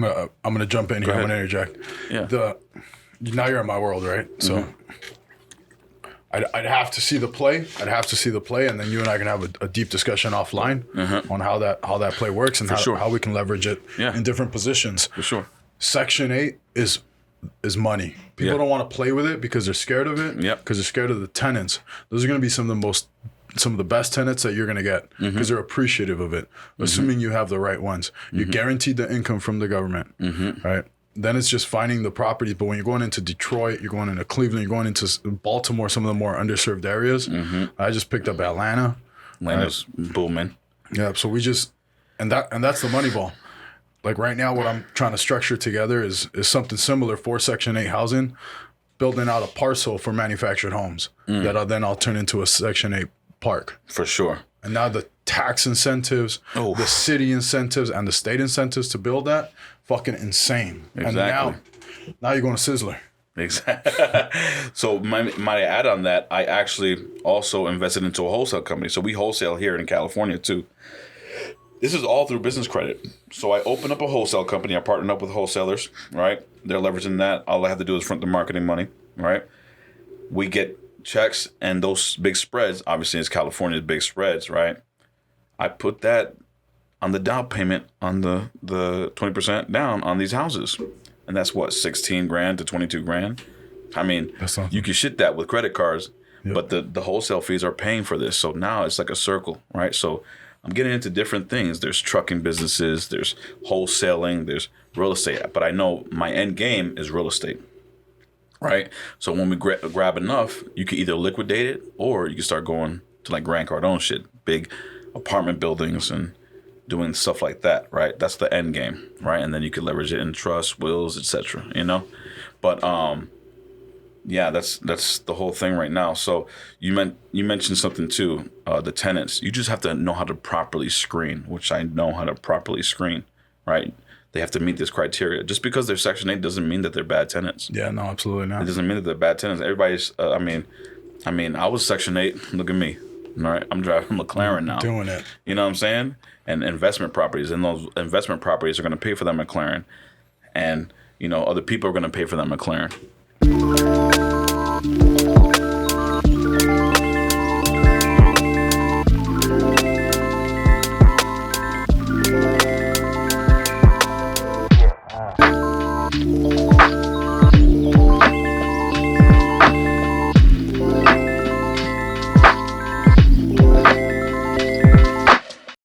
I'm gonna jump in here. I'm gonna interject. Yeah. Now you're in my world, right? So I'd have to see the play. And then you and I can have a deep discussion offline on how that play works and how we can leverage it in different positions. For sure. Section 8 is money. People don't want to play with it because they're scared of it. Because they're scared of the tenants. Those are going to be some of the best tenants that you're going to get because they're appreciative of it, assuming you have the right ones. You're guaranteed the income from the government, right? Then it's just finding the properties. But when you're going into Detroit, you're going into Cleveland, you're going into Baltimore, some of the more underserved areas. I just picked up Atlanta. Atlanta's booming. Yeah, so we just and that's the money ball. Like right now, what I'm trying to structure together is something similar for Section 8 housing, building out a parcel for manufactured homes that I'll turn into a Section 8 park. For sure. And now the tax incentives, the city incentives, and the state incentives to build that, fucking insane. Exactly. And now you're going to Sizzler. Exactly. So my add on that, I actually also invested into a wholesale company. So we wholesale here in California too. This is all through business credit. So I opened up a wholesale company. I partnered up with wholesalers, right? They're leveraging that. All I have to do is front the marketing money, right? We get checks and those big spreads. Obviously, it's California's big spreads, right? I put that on the down payment on the 20% down on these houses. And that's what, 16 grand to 22 grand? I mean, you can shit that with credit cards, but the wholesale fees are paying for this. So now it's like a circle, right? So I'm getting into different things. There's trucking businesses, there's wholesaling, there's real estate. But I know my end game is real estate, right? So when we grab enough, you can either liquidate it or you can start going to like Grant Cardone shit, big apartment buildings and doing stuff like that, right? That's the end game, right? And then you can leverage it in trust, wills, etc. You know, but yeah, that's the whole thing right now. So you mentioned something too, the tenants. You just have to know how to properly screen, which I know how to properly screen, right? They have to meet this criteria. Just because they're Section 8 doesn't mean that they're bad tenants. Yeah, no, absolutely not. It doesn't mean that they're bad tenants. Everybody's, I mean, I was Section 8. Look at me. All right, I'm driving a McLaren now. Doing it. You know what I'm saying? And investment properties. And those investment properties are going to pay for that McLaren. And, you know, other people are going to pay for that McLaren.